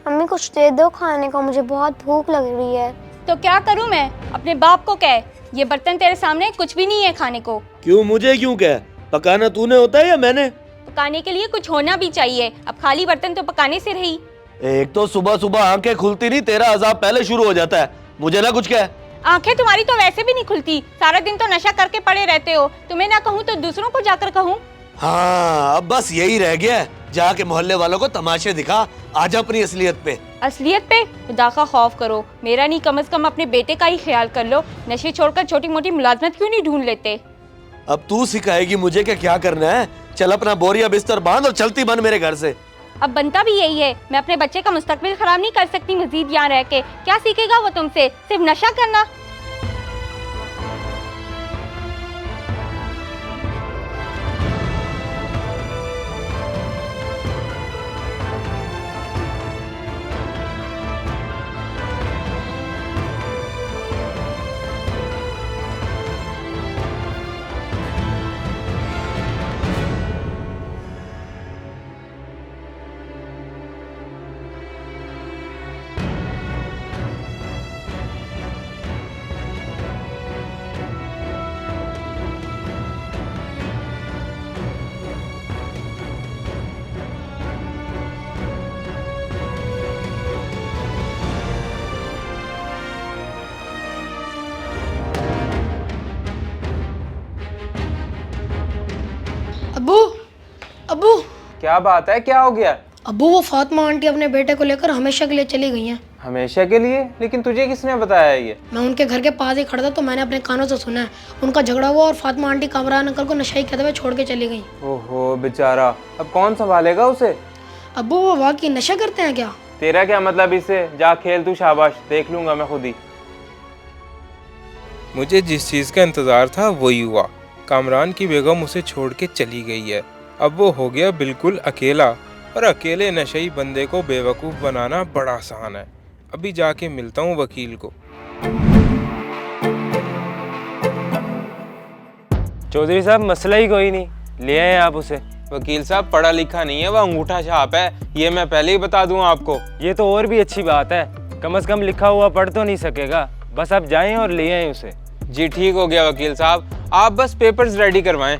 अम्मी कुछ दे दो खाने को, मुझे बहुत भूख लग रही है। तो क्या करूं मैं? अपने बाप को कह, ये बर्तन तेरे सामने कुछ भी नहीं है खाने को। क्यों मुझे क्यों कह? पकाना तूने होता है या मैंने? पकाने के लिए कुछ होना भी चाहिए, अब खाली बर्तन तो पकाने से रही। एक तो सुबह सुबह आंखें खुलती नहीं, तेरा अजाब पहले शुरू हो जाता है। मुझे ना कुछ कह। आंखें तुम्हारी तो वैसे भी नहीं खुलती, सारा दिन तो नशा करके पड़े रहते हो। तुम्हें ना कहूँ तो दूसरों को जाकर कहूँ। हाँ, अब बस यही रह गया है। जाके मोहल्ले वालों को तमाशे दिखा, आजा अपनी असलियत पे। असलियत पे खुदा का खौफ करो, मेरा नहीं कम से कम अपने बेटे का ही ख्याल कर लो। नशे छोड़कर छोटी मोटी मुलाजमत क्यों नहीं ढूंढ लेते? अब तू सिखाएगी मुझे कि क्या करना है। चल अपना बोरिया बिस्तर बांध और चलती बन मेरे घर से। अब बनता भी यही है, मैं अपने बच्चे का मुस्तकबिल खराब नहीं कर सकती मजीद यहाँ रह के। क्या सीखेगा वो तुमसे? सिर्फ नशा करना। अब्बू अब्बू क्या बात है? क्या हो गया? अब्बू वो फातिमा आंटी अपने बेटे को लेकर हमेशा के लिए चली गई हैं। हमेशा के लिए? लेकिन तुझे किसने बताया ये? मैं उनके घर के पास ही खड़ा था तो मैंने अपने कानों से सुना है। उनका झगड़ा हुआ और फातिमा आंटी कामरान अंकल को नशाई कहते हुए छोड़ के चली गई। ओहो बेचारा, अब कौन संभालेगा उसे? अब्बू वो वाकई नशा करते हैं क्या? तेरा क्या मतलब इससे? जा खेल तू, शाबाश, देख लूंगा मैं खुद ही। मुझे जिस चीज़ का इंतज़ार था वही हुआ। कामरान की बेगम उसे छोड़ के चली गई है। अब वो हो गया बिल्कुल अकेला, और अकेले नशई बंदे को बेवकूफ़ बनाना बड़ा आसान है। अभी जाके मिलता हूँ वकील को। चौधरी साहब, मसला ही कोई नहीं, ले आए आप उसे। वकील साहब पढ़ा लिखा नहीं है, वह अंगूठा छाप है, ये मैं पहले ही बता दूँ आपको। ये तो और भी अच्छी बात है, कम से कम लिखा हुआ पढ़ तो नहीं सकेगा। बस आप जाएं और ले आए उसे। जी ठीक हो गया वकील साहब, आप बस पेपर्स रेडी करवाएं।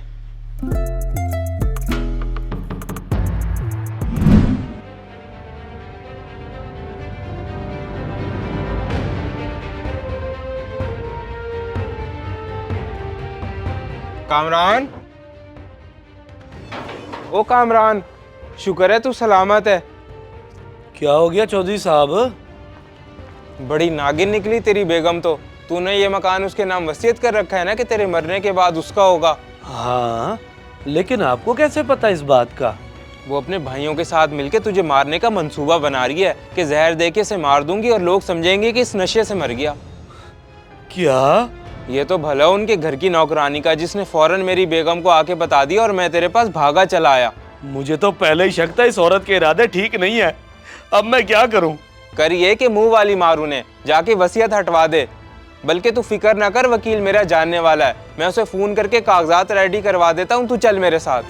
कामरान, ओ कामरान, शुक्र है तू सलामत है। क्या हो गया चौधरी साहब? बड़ी नागिन निकली तेरी बेगम तो। तूने ये मकान उसके नाम वसीयत कर रखा है ना कि तेरे मरने के बाद उसका होगा। हाँ, लेकिन आपको कैसे पता इस बात का? वो अपने भाइयों के साथ मिलके तुझे मारने का मंसूबा बना रही है कि जहर दे के इसे मार दूंगी और लोग समझेंगे कि इस नशे से मर गया। क्या? ये तो भला उनके घर की नौकरानी का, जिसने फौरन मेरी बेगम को आके बता दिया और मैं तेरे पास भागा चला आया। मुझे तो पहले ही शक था इस औरत के इरादे ठीक नहीं है। अब मैं क्या करूं? कर ये कि मुंह वाली मार उन्हें, जाके वसीयत हटवा दे। बल्कि तू फिक्र ना कर, वकील मेरा जानने वाला है, मैं उसे फोन करके कागजात रेडी करवा देता हूँ। तू चल मेरे साथ।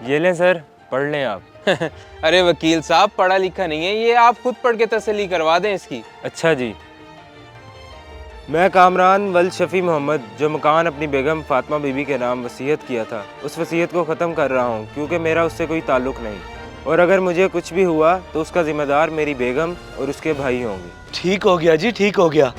ये लें सर, पढ़ लें आप। अरे वकील साहब, पढ़ा लिखा नहीं है ये, आप खुद पढ़ के तसल्ली करवा दें इसकी। अच्छा जी। मैं कामरान वल शफ़ी मोहम्मद, जो मकान अपनी बेगम फातिमा बीबी के नाम वसीयत किया था, उस वसीयत को ख़त्म कर रहा हूँ, क्योंकि मेरा उससे कोई ताल्लुक़ नहीं, और अगर मुझे कुछ भी हुआ तो उसका ज़िम्मेदार मेरी बेगम और उसके भाई होंगे। ठीक हो गया जी, ठीक हो गया।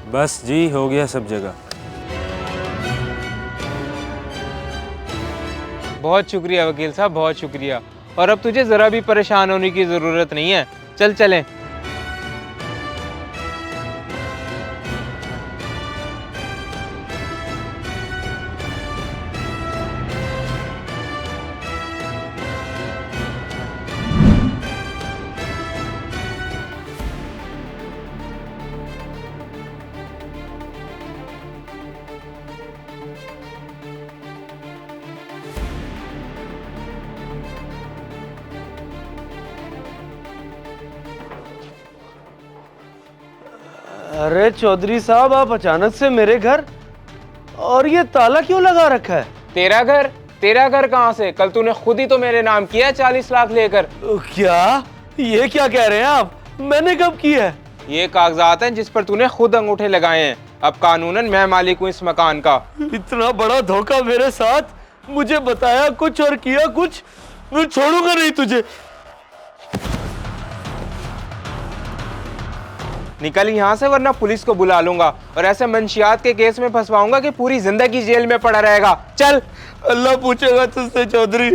बस जी, हो गया सब जगह। बहुत शुक्रिया वकील साहब, बहुत शुक्रिया। और अब तुझे ज़रा भी परेशान होने की ज़रूरत नहीं है। चल चलें। अरे चौधरी साहब, आप अचानक से मेरे घर, और ये ताला क्यों लगा रखा है? तेरा घर कहाँ से? कल तूने खुद ही तो मेरे नाम किया 40 लाख लेकर। क्या? ये क्या कह रहे हैं आप? मैंने कब किया है? ये कागजात हैं जिस पर तूने खुद अंगूठे लगाए हैं। अब कानूनन मैं मालिक हूँ इस मकान का। इतना बड़ा धोखा मेरे साथ, मुझे बताया कुछ और किया कुछ। मैं छोड़ूंगा नहीं तुझे। निकल यहाँ से वरना पुलिस को बुला लूंगा और ऐसे मंशियात के केस में फंसवाऊंगा कि पूरी जिंदगी जेल में पड़ा रहेगा। चल। अल्लाह पूछेगा तुझसे चौधरी।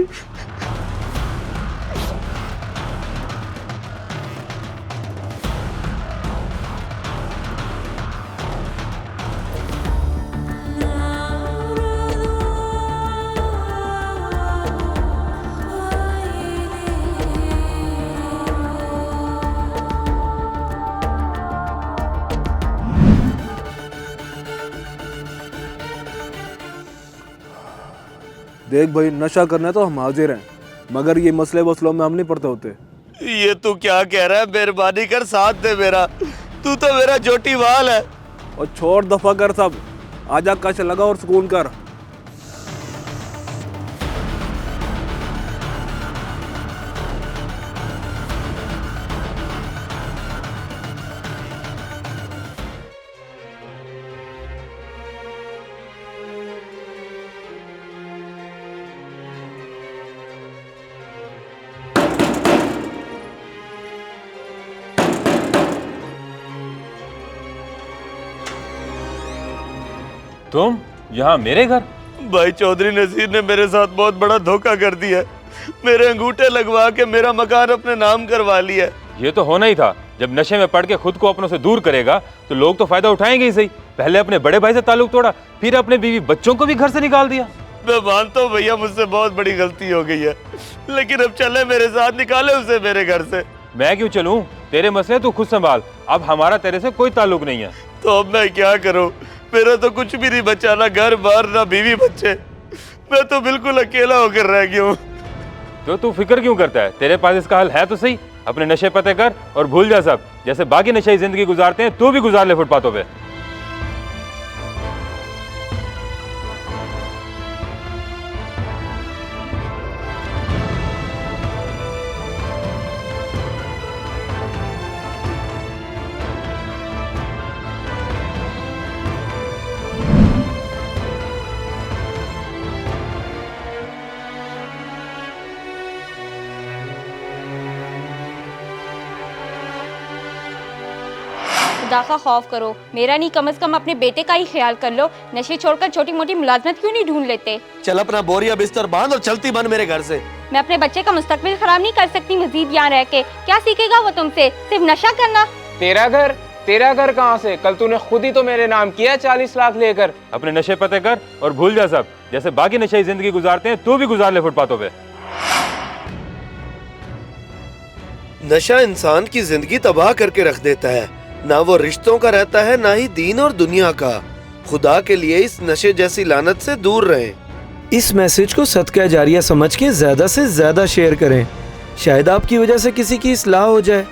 देख भाई, नशा करना है तो हम हाजिर हैं, मगर ये मसले वसलों में हम नहीं पड़ते होते। ये तू क्या कह रहा है? मेहरबानी कर साथ दे मेरा, तू तो मेरा जोटी वाल है। और छोड़ दफा कर सब, आजा कश लगा और सुकून कर। तुम यहाँ मेरे घर? भाई चौधरी नसीर ने मेरे साथ बहुत बड़ा धोखा कर दिया है। मेरे अंगूठे लगवा के मेरा मकान अपने नाम करवा लिया। ये तो होना ही था। जब नशे में पड़ के खुद को अपनों से दूर करेगा तो लोग तो फायदा उठाएंगे ही सही। पहले अपने बड़े भाई से ताल्लुक तोड़ा, फिर अपने बीवी बच्चों को भी घर से निकाल दिया। मैं मानता हूँ भैया, मुझसे बहुत बड़ी गलती हो गई है, लेकिन अब चले मेरे साथ, निकाले उसे मेरे घर से। मैं क्यों चलूं? तेरे मसले तू खुद संभाल, अब हमारा तेरे से कोई ताल्लुक नहीं है। तो अब मैं क्या करूं? मेरा तो कुछ भी नहीं बचा, ना घर बार ना बीवी बच्चे। मैं तो बिल्कुल अकेला होकर रह गया हूँ। तो तू फिक्र क्यों करता है? तेरे पास इसका हल है तो सही। अपने नशे पते कर और भूल जा सब। जैसे बाकी नशे जिंदगी गुजारते हैं तू भी गुजार ले फुटपाथों पे। खुदा का खौफ करो, मेरा नहीं कम से कम अपने बेटे का ही ख्याल कर लो। नशे छोड़कर छोटी मोटी मुलाजमत क्यों नहीं ढूंढ लेते? चल अपना बोरिया बिस्तर बांध और चलती बन मेरे घर से। मैं अपने बच्चे का मुस्तकबिल खराब नहीं कर सकती मजीद यहाँ रह के। क्या सीखेगा वो तुमसे? सिर्फ नशा करना। तेरा घर कहाँ से? कल तूने खुद ही तो मेरे नाम किया 40 लाख लेकर। अपने नशे पते कर और भूल जा सब। जैसे बाकी नशे जिंदगी गुजारते हैं तू भी गुजार ले फुटपाथों पे। नशा इंसान की जिंदगी तबाह करके रख देता है। ना वो रिश्तों का रहता है, ना ही दीन और दुनिया का। खुदा के लिए इस नशे जैसी लानत से दूर रहें। इस मैसेज को सदका जारिया समझ के ज्यादा से ज्यादा शेयर करें। शायद आपकी वजह से किसी की इस्लाह हो जाए।